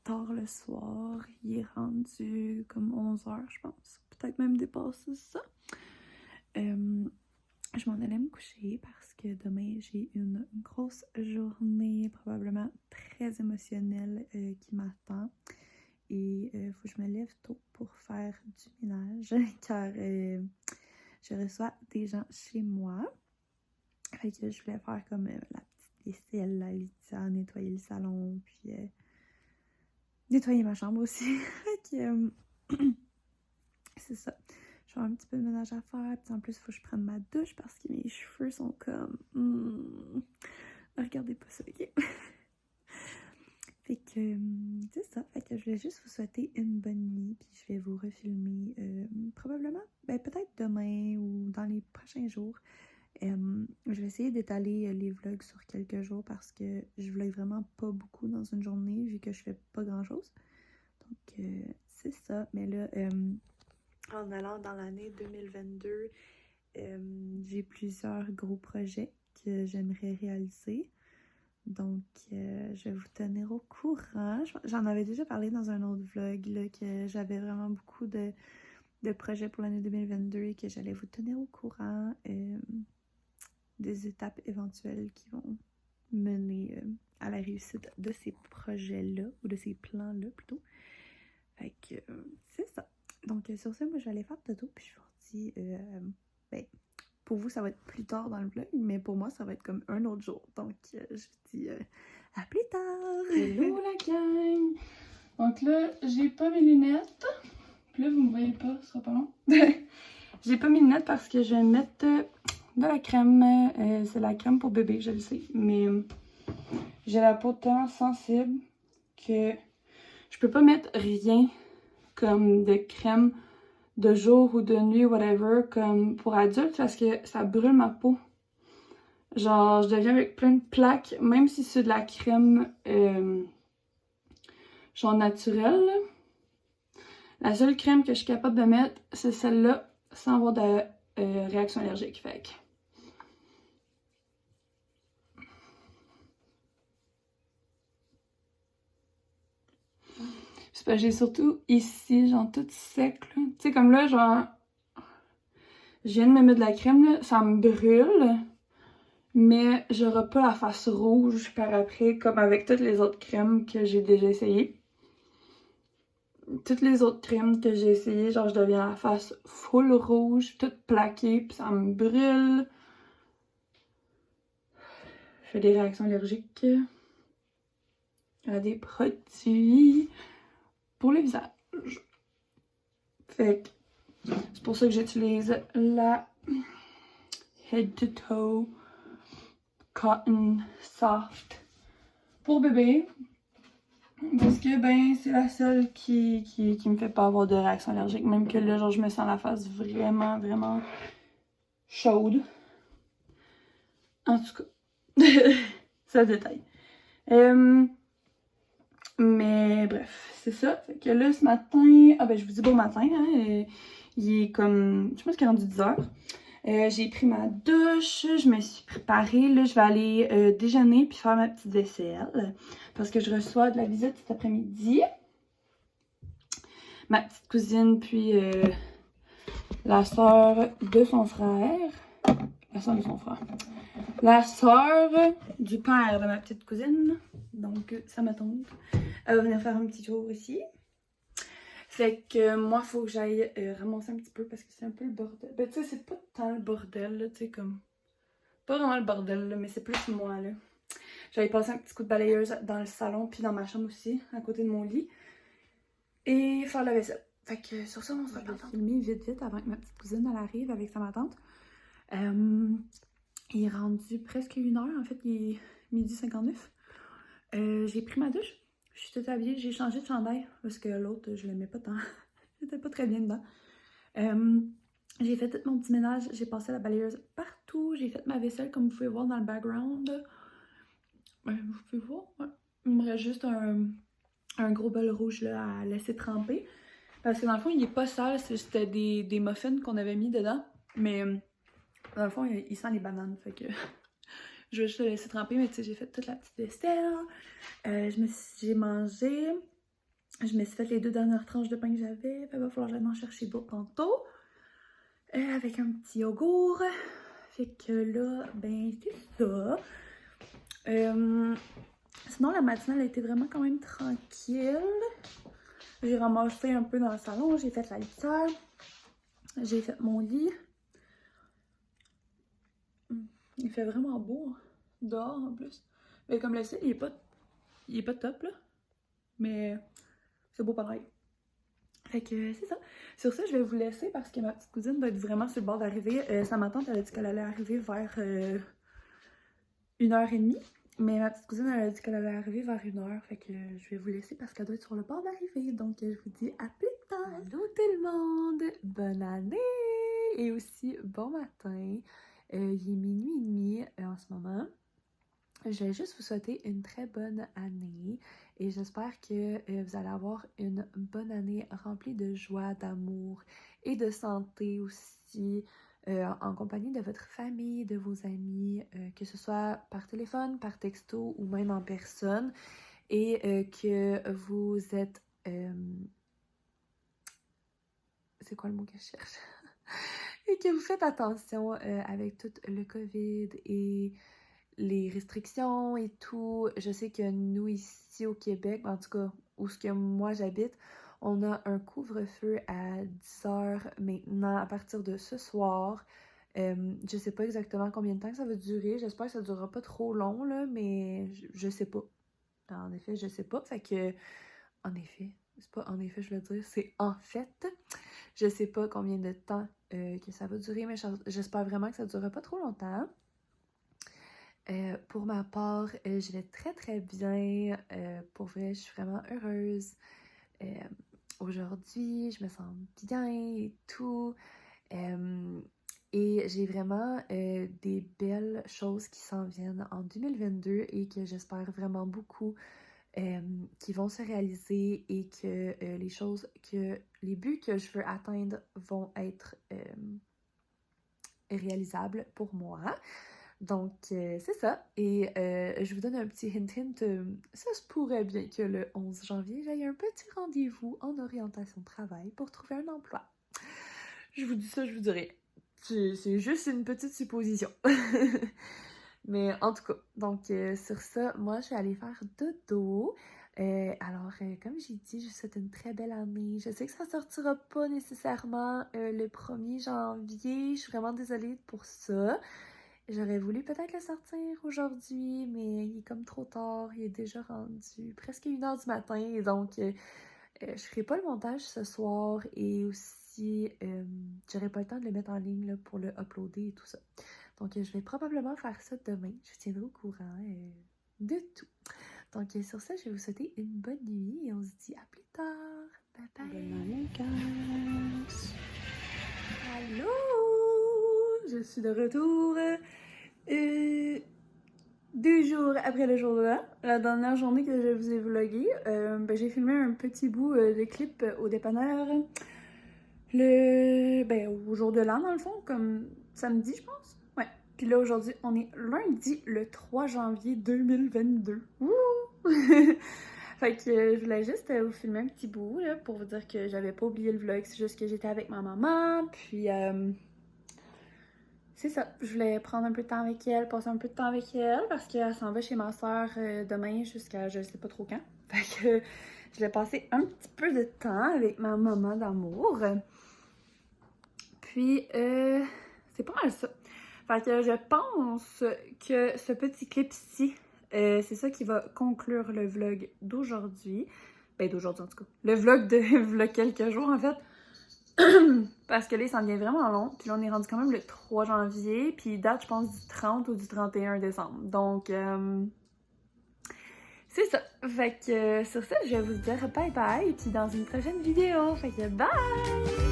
tard le soir. Il est rendu comme 11h, je pense. Peut-être même dépassé ça. Je m'en allais me coucher parce que demain, j'ai une grosse journée, probablement très émotionnelle qui m'attend. Et il faut que je me lève tôt pour faire du ménage car je reçois des gens chez moi. Fait que je voulais faire comme la petite vaisselle, la litière, nettoyer le salon, puis nettoyer ma chambre aussi. Fait que c'est ça. Je vais avoir un petit peu de ménage à faire. Puis en plus, il faut que je prenne ma douche parce que mes cheveux sont comme... Regardez pas ça, ok? Fait que c'est ça. Fait que je voulais juste vous souhaiter une bonne nuit. Puis je vais vous refilmer probablement, peut-être demain ou dans les prochains jours. Je vais essayer d'étaler les vlogs sur quelques jours parce que je vlog vraiment pas beaucoup dans une journée vu que je fais pas grand chose. Donc c'est ça. Mais là, en allant dans l'année 2022, j'ai plusieurs gros projets que j'aimerais réaliser. Donc je vais vous tenir au courant. J'en avais déjà parlé dans un autre vlog là, que j'avais vraiment beaucoup de projets pour l'année 2022 et que j'allais vous tenir au courant. Des étapes éventuelles qui vont mener à la réussite de ces projets-là, ou de ces plans-là plutôt. Fait que c'est ça. Donc sur ce, moi je vais aller faire dodo, puis je vous redis, pour vous ça va être plus tard dans le vlog, mais pour moi ça va être comme un autre jour. Donc je vous dis à plus tard! Hello la gang! Donc là, j'ai pas mes lunettes. Puis là, vous me voyez pas, ce sera pas long. J'ai pas mes lunettes parce que je vais mettre de la crème. C'est la crème pour bébé, je le sais. Mais j'ai la peau tellement sensible que je peux pas mettre rien comme de crème de jour ou de nuit, whatever, comme pour adulte parce que ça brûle ma peau. Genre, je deviens avec plein de plaques, même si c'est de la crème genre naturelle. Là. La seule crème que je suis capable de mettre, c'est celle-là, sans avoir de réaction allergique. Fait que... C'est parce que j'ai surtout ici, genre tout sec, là. Tu sais, comme là, genre... Je viens de me mettre de la crème, là, ça me brûle. Mais j'aurai pas la face rouge par après, comme avec toutes les autres crèmes que j'ai déjà essayées. Toutes les autres crèmes que j'ai essayées, genre je deviens la face full rouge, toute plaquée, puis ça me brûle. Je fais des réactions allergiques à des produits pour le visage. Fait que c'est pour ça que j'utilise la Head to Toe Cotton Soft pour bébé. Parce que ben c'est la seule qui me fait pas avoir de réaction allergique. Même que là, genre je me sens la face vraiment, vraiment chaude. En tout cas, ça détaille. Mais bref, c'est ça. Fait que là, ce matin... Ah ben, je vous dis bon matin, hein. Il est comme... Je pense qu'il est rendu 10h. J'ai pris ma douche, je me suis préparée. Là, je vais aller déjeuner puis faire ma petite vaisselle. Parce que je reçois de la visite cet après-midi. Ma petite cousine, puis la soeur de son frère. La soeur de son frère. La soeur du père de ma petite cousine. Donc, ça me tombe. Elle va venir faire un petit tour ici. Fait que moi, il faut que j'aille ramasser un petit peu parce que c'est un peu le bordel. Ben, tu sais, c'est pas tant le bordel, là, tu sais, comme... Pas vraiment le bordel, là, mais c'est plus moi, là. J'allais passer un petit coup de balayeuse dans le salon, puis dans ma chambre aussi, à côté de mon lit. Et faire la vaisselle. Fait que sur ça, on se reparle. Je vais filmer vite avant que ma petite cousine, elle arrive avec sa matante. Il est rendu presque 1h, en fait, il est 12h59. J'ai pris ma douche. Je suis toute habillée, j'ai changé de chandail parce que l'autre, je l'aimais pas tant. J'étais pas très bien dedans. J'ai fait tout mon petit ménage, j'ai passé la balayeuse partout, j'ai fait ma vaisselle comme vous pouvez voir dans le background. Vous pouvez voir, ouais. Il me reste juste un gros bol rouge là, à laisser tremper. Parce que dans le fond, il est pas sale, c'était des muffins qu'on avait mis dedans. Mais dans le fond, il sent les bananes, fait que... Je vais juste le laisser tremper, mais tu sais, j'ai fait toute la petite vaisselle. J'ai mangé. Je me suis fait les 2 dernières tranches de pain que j'avais. Il va falloir que j'aille en chercher d'autres tantôt. Avec un petit yogourt. Fait que là, ben c'est ça. Sinon, la matinale a été vraiment quand même tranquille. J'ai ramassé un peu dans le salon, j'ai fait la litière, j'ai fait mon lit. Il fait vraiment beau dehors en plus. Mais comme le ciel, il est pas top là. Mais c'est beau pareil. Fait que c'est ça. Sur ça, je vais vous laisser parce que ma petite cousine va être vraiment sur le bord d'arriver. Ma tante, elle a dit qu'elle allait arriver vers 1h30. Mais ma petite cousine, elle a dit qu'elle allait arriver vers 1h. Fait que je vais vous laisser parce qu'elle doit être sur le bord d'arriver. Donc, je vous dis à plus tard. Allô tout le monde! Bonne année! Et aussi, bon matin. Il est minuit et demi en ce moment. Je vais juste vous souhaiter une très bonne année et j'espère que vous allez avoir une bonne année remplie de joie, d'amour et de santé aussi, en compagnie de votre famille, de vos amis, que ce soit par téléphone, par texto ou même en personne, et que vous êtes... c'est quoi le mot que je cherche? Et que vous faites attention avec tout le COVID et les restrictions et tout. Je sais que nous, ici au Québec, en tout cas, où ce que moi j'habite, on a un couvre-feu à 10h maintenant, à partir de ce soir. Je sais pas exactement combien de temps que ça va durer. J'espère que ça durera pas trop long, là, mais je sais pas. En effet, je sais pas. Fait que, en effet, c'est pas en effet, je veux dire, c'est en fait. Je sais pas combien de temps que ça va durer, mais j'espère vraiment que ça durera pas trop longtemps. Pour ma part, je vais très très bien. Pour vrai, je suis vraiment heureuse. Aujourd'hui, je me sens bien et tout. Et j'ai vraiment des belles choses qui s'en viennent en 2022 et que j'espère vraiment beaucoup qui vont se réaliser et que les buts que je veux atteindre vont être réalisables pour moi. Donc, c'est ça. Et je vous donne un petit hint. Ça se pourrait bien que le 11 janvier, j'aille un petit rendez-vous en orientation de travail pour trouver un emploi. Je vous dis ça, je vous dirais. C'est juste une petite supposition. Mais en tout cas, donc sur ça, moi, je vais aller faire dodo. Alors, comme j'ai dit, je vous souhaite une très belle année. Je sais que ça sortira pas nécessairement le 1er janvier. Je suis vraiment désolée pour ça. J'aurais voulu peut-être le sortir aujourd'hui, mais il est comme trop tard. Il est déjà rendu presque 1h du matin. Et donc, je ferai pas le montage ce soir. Et aussi, j'aurai pas le temps de le mettre en ligne là, pour le uploader et tout ça. Donc, je vais probablement faire ça demain. Je vous tiendrai au courant de tout. Donc, sur ça, je vais vous souhaiter une bonne nuit et on se dit à plus tard. Bye bye! Bonne année, guys! Allô! Je suis de retour 2 jours après le jour de l'an, la dernière journée que je vous ai vlogué. J'ai filmé un petit bout de clip au dépanneur au jour de l'an, dans le fond, comme samedi, je pense. Ouais. Puis là, aujourd'hui, on est lundi, le 3 janvier 2022. Wouh! Fait que je voulais juste vous filmer un petit bout là, pour vous dire que j'avais pas oublié le vlog. C'est juste que j'étais avec ma maman, puis c'est ça. Je voulais prendre un peu de temps avec elle, passer un peu de temps avec elle, parce qu'elle s'en va chez ma soeur demain jusqu'à je sais pas trop quand. Fait que je voulais passer un petit peu de temps avec ma maman d'amour. Puis c'est pas mal ça. Fait que je pense que ce petit clip-ci, c'est ça qui va conclure le vlog d'aujourd'hui. Ben d'aujourd'hui en tout cas. Le vlog de vlog quelques jours en fait. Parce que là, il s'en vient vraiment long. Puis là, on est rendu quand même le 3 janvier. Puis il date, je pense, du 30 ou du 31 décembre. Donc, c'est ça. Fait que sur ça, je vais vous dire bye bye. Puis dans une prochaine vidéo. Fait que bye!